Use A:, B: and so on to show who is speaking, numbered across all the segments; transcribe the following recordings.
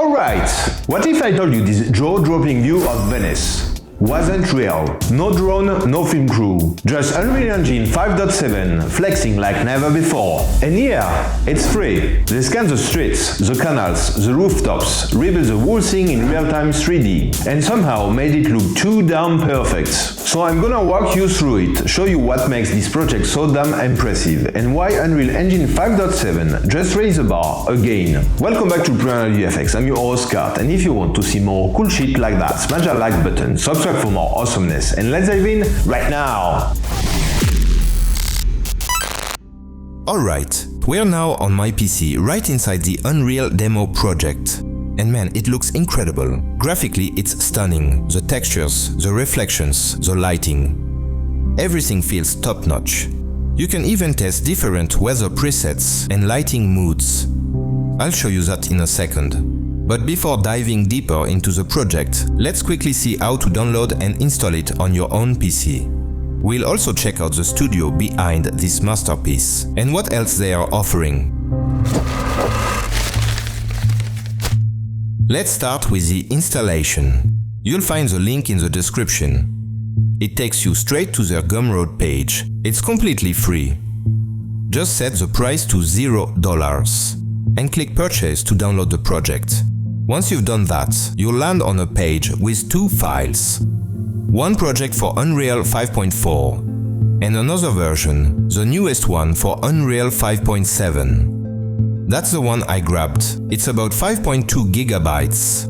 A: Alright, what if I told you this jaw-dropping view of Venice wasn't real? No drone, no film crew, just Unreal Engine 5.7 flexing like never before. And yeah, it's free. They scan the streets, the canals, the rooftops, rebuild the whole thing in real-time 3D, and somehow made it look too damn perfect. So I'm gonna walk you through it, show you what makes this project so damn impressive, and why Unreal Engine 5.7 just raised the bar again. Welcome back to Primal VFX, I'm your host Skart, and if you want to see more cool shit like that, smash that like button, subscribe for more awesomeness, and let's dive in right now!
B: Alright, we're now on my PC right inside the Unreal demo project. And man, it looks incredible. Graphically, it's stunning. The textures, the reflections, the lighting. Everything feels top-notch. You can even test different weather presets and lighting moods. I'll show you that in a second. But before diving deeper into the project, let's quickly see how to download and install it on your own PC. We'll also check out the studio behind this masterpiece and what else they are offering. Let's start with the installation. You'll find the link in the description. It takes you straight to their Gumroad page. It's completely free. Just set the price to $0 and click Purchase to download the project. Once you've done that, you'll land on a page with two files. One project for Unreal 5.4 and another version, the newest one for Unreal 5.7. That's the one I grabbed. It's about 5.2 gigabytes.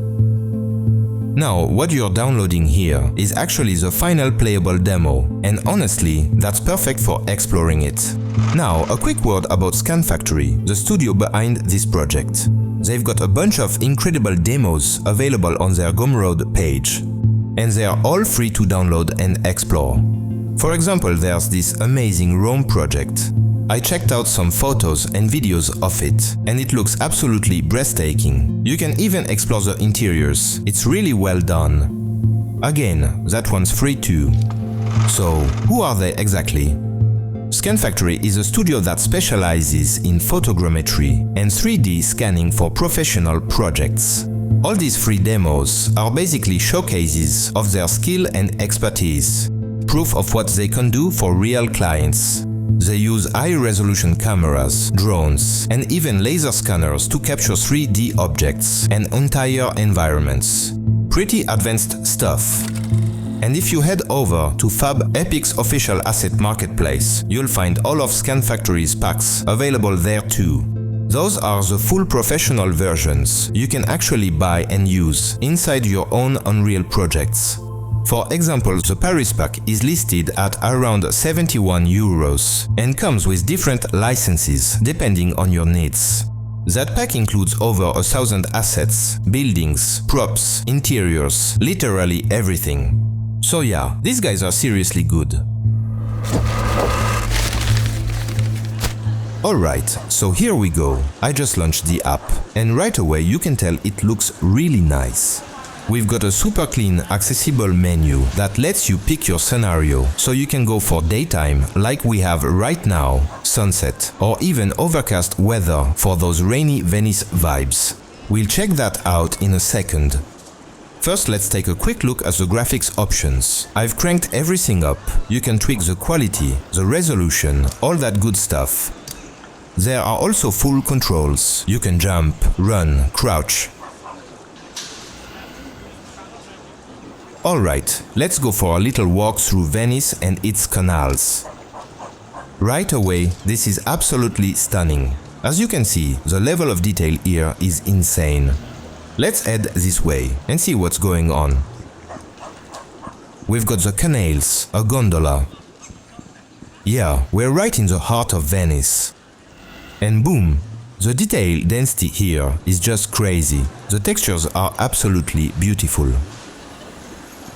B: Now, what you're downloading here is actually the final playable demo, and honestly, that's perfect for exploring it. Now, a quick word about Scan Factory, the studio behind this project. They've got a bunch of incredible demos available on their Gumroad page, and they are all free to download and explore. For example, there's this amazing Rome project. I checked out some photos and videos of it, and it looks absolutely breathtaking. You can even explore the interiors. It's really well done. Again, that one's free too. So, who are they exactly? Scan Factory is a studio that specializes in photogrammetry and 3D scanning for professional projects. All these free demos are basically showcases of their skill and expertise, proof of what they can do for real clients. They use high-resolution cameras, drones, and even laser scanners to capture 3D objects and entire environments. Pretty advanced stuff. And if you head over to Fab Epic's official asset marketplace, you'll find all of Scan Factory's packs available there too. Those are the full professional versions you can actually buy and use inside your own Unreal projects. For example, the Paris pack is listed at around €71 and comes with different licenses depending on your needs. That pack includes over 1,000 assets, buildings, props, interiors, literally everything. So yeah, these guys are seriously good. Alright, so here we go. I just launched the app, and right away you can tell it looks really nice. We've got a super clean, accessible menu that lets you pick your scenario, so you can go for daytime like we have right now, sunset, or even overcast weather for those rainy Venice vibes. We'll check that out in a second. First, let's take a quick look at the graphics options. I've cranked everything up. You can tweak the quality, the resolution, all that good stuff. There are also full controls. You can jump, run, crouch. Alright, let's go for a little walk through Venice and its canals. Right away, this is absolutely stunning. As you can see, the level of detail here is insane. Let's head this way and see what's going on. We've got the canals, a gondola. Yeah, we're right in the heart of Venice. And boom, the detail density here is just crazy. The textures are absolutely beautiful.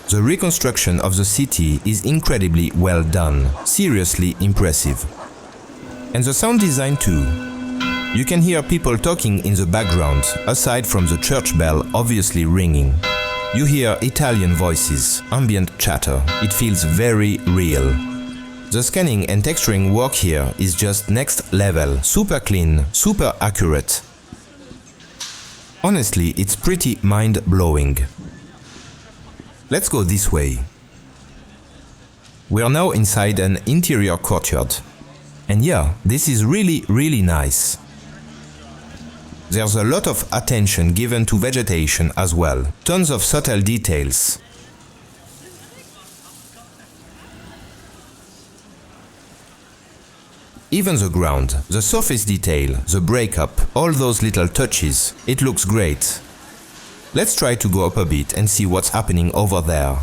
B: The reconstruction of the city is incredibly well done, seriously impressive. And the sound design too. You can hear people talking in the background, aside from the church bell obviously ringing. You hear Italian voices, ambient chatter. It feels very real. The scanning and texturing work here is just next level, super clean, super accurate. Honestly, it's pretty mind-blowing. Let's go this way. We are now inside an interior courtyard. And yeah, this is really nice. There's a lot of attention given to vegetation as well. Tons of subtle details. Even the ground, the surface detail, the breakup, all those little touches, it looks great. Let's try to go up a bit and see what's happening over there.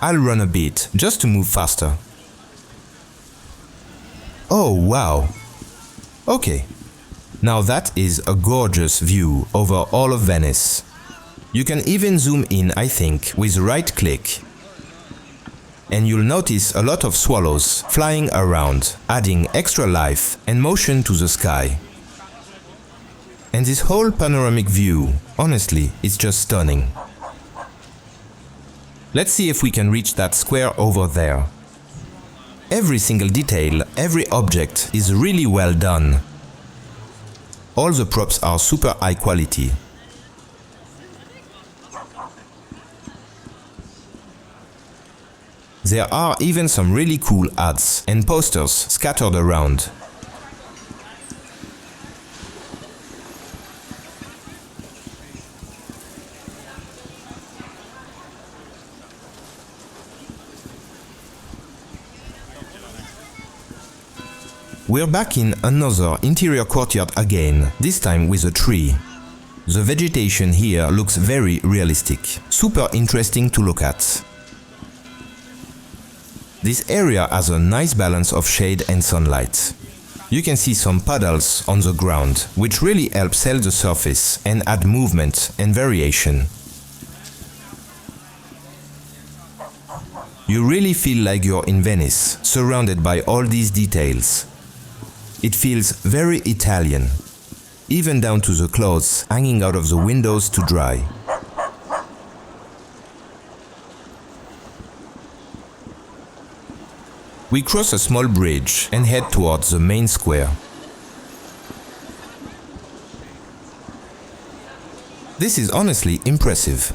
B: I'll run a bit, just to move faster. Oh wow! Okay, now that is a gorgeous view over all of Venice. You can even zoom in, I think, with right click. And you'll notice a lot of swallows flying around, adding extra life and motion to the sky. And this whole panoramic view, honestly, is just stunning. Let's see if we can reach that square over there. Every single detail, every object is really well done. All the props are super high quality. There are even some really cool ads and posters scattered around. We're back in another interior courtyard again, this time with a tree. The vegetation here looks very realistic, super interesting to look at. This area has a nice balance of shade and sunlight. You can see some puddles on the ground, which really help sell the surface and add movement and variation. You really feel like you're in Venice, surrounded by all these details. It feels very Italian, even down to the clothes hanging out of the windows to dry. We cross a small bridge and head towards the main square. This is honestly impressive.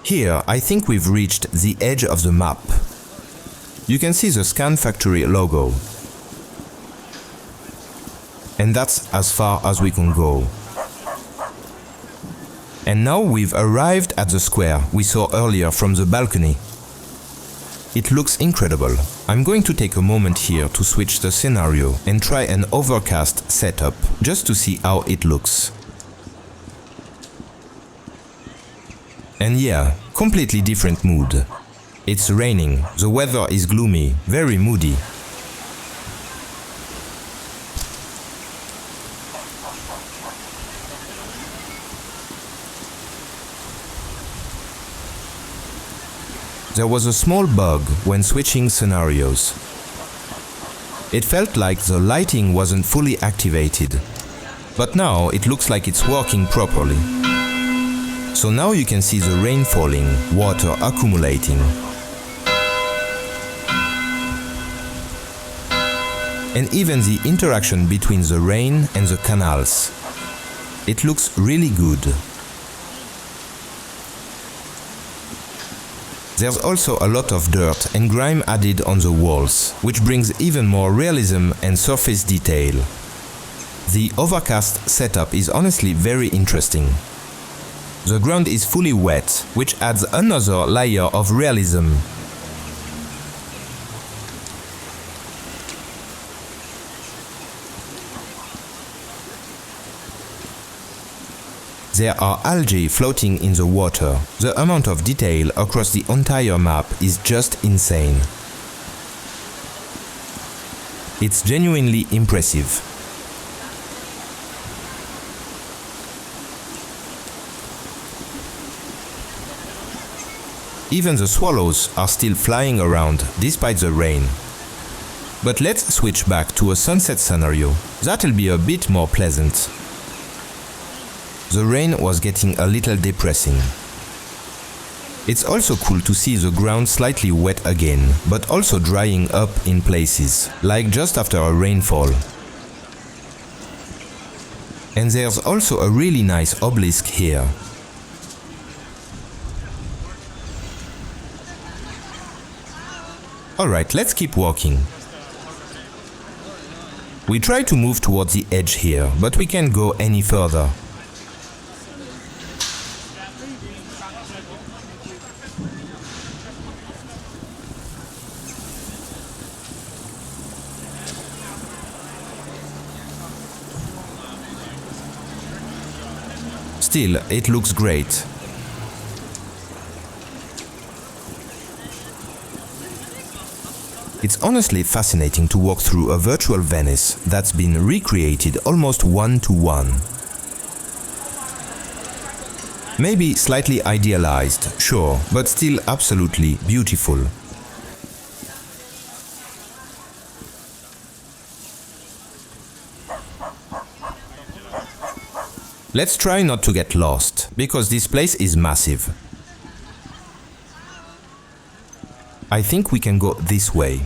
B: Here, I think we've reached the edge of the map. You can see the Scan Factory logo. And that's as far as we can go. And now we've arrived at the square we saw earlier from the balcony. It looks incredible. I'm going to take a moment here to switch the scenario and try an overcast setup, just to see how it looks. And yeah, completely different mood. It's raining, the weather is gloomy, very moody. There was a small bug when switching scenarios. It felt like the lighting wasn't fully activated, but now it looks like it's working properly. So now you can see the rain falling, water accumulating. And even the interaction between the rain and the canals. It looks really good. There's also a lot of dirt and grime added on the walls, which brings even more realism and surface detail. The overcast setup is honestly very interesting. The ground is fully wet, which adds another layer of realism. There are algae floating in the water. The amount of detail across the entire map is just insane. It's genuinely impressive. Even the swallows are still flying around despite the rain. But let's switch back to a sunset scenario. That'll be a bit more pleasant. The rain was getting a little depressing. It's also cool to see the ground slightly wet again, but also drying up in places, like just after a rainfall. And there's also a really nice obelisk here. Alright, let's keep walking. We try to move towards the edge here, but we can't go any further. Still, it looks great. It's honestly fascinating to walk through a virtual Venice that's been recreated almost one-to-one. Maybe slightly idealized, sure, but still absolutely beautiful. Let's try not to get lost, because this place is massive. I think we can go this way.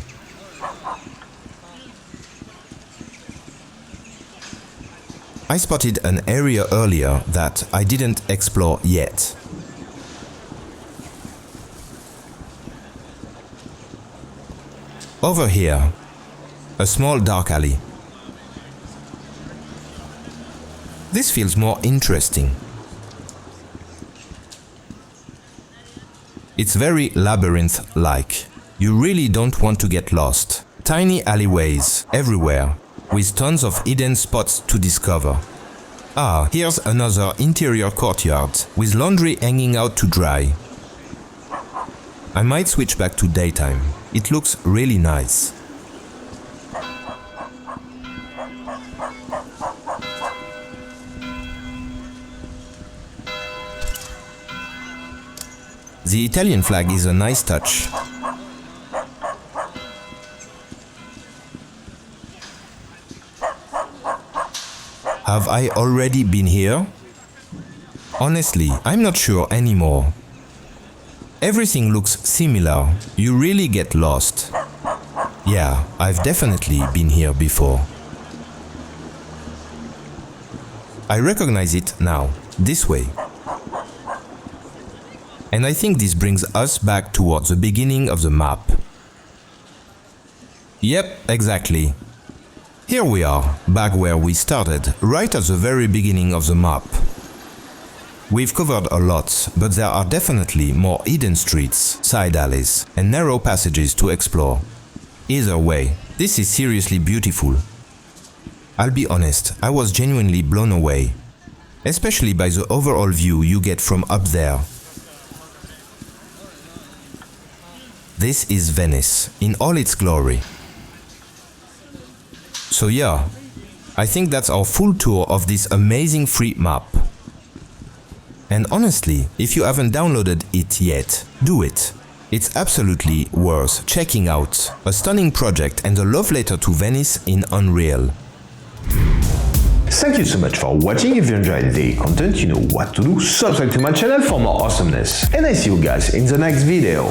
B: I spotted an area earlier that I didn't explore yet. Over here, a small dark alley. This feels more interesting. It's very labyrinth-like. You really don't want to get lost. Tiny alleyways everywhere, with tons of hidden spots to discover. Ah, here's another interior courtyard, with laundry hanging out to dry. I might switch back to daytime. It looks really nice. The Italian flag is a nice touch. Have I already been here? Honestly, I'm not sure anymore. Everything looks similar. You really get lost. Yeah, I've definitely been here before. I recognize it now, this way. And I think this brings us back towards the beginning of the map. Yep, exactly. Here we are, back where we started, right at the very beginning of the map. We've covered a lot, but there are definitely more hidden streets, side alleys, and narrow passages to explore. Either way, this is seriously beautiful. I'll be honest, I was genuinely blown away, especially by the overall view you get from up there. This is Venice, in all its glory. So yeah, I think that's our full tour of this amazing free map. And honestly, if you haven't downloaded it yet, do it. It's absolutely worth checking out. A stunning project and a love letter to Venice in Unreal.
A: Thank you so much for watching. If you enjoyed the content, you know what to do. Subscribe to my channel for more awesomeness. And I see you guys in the next video.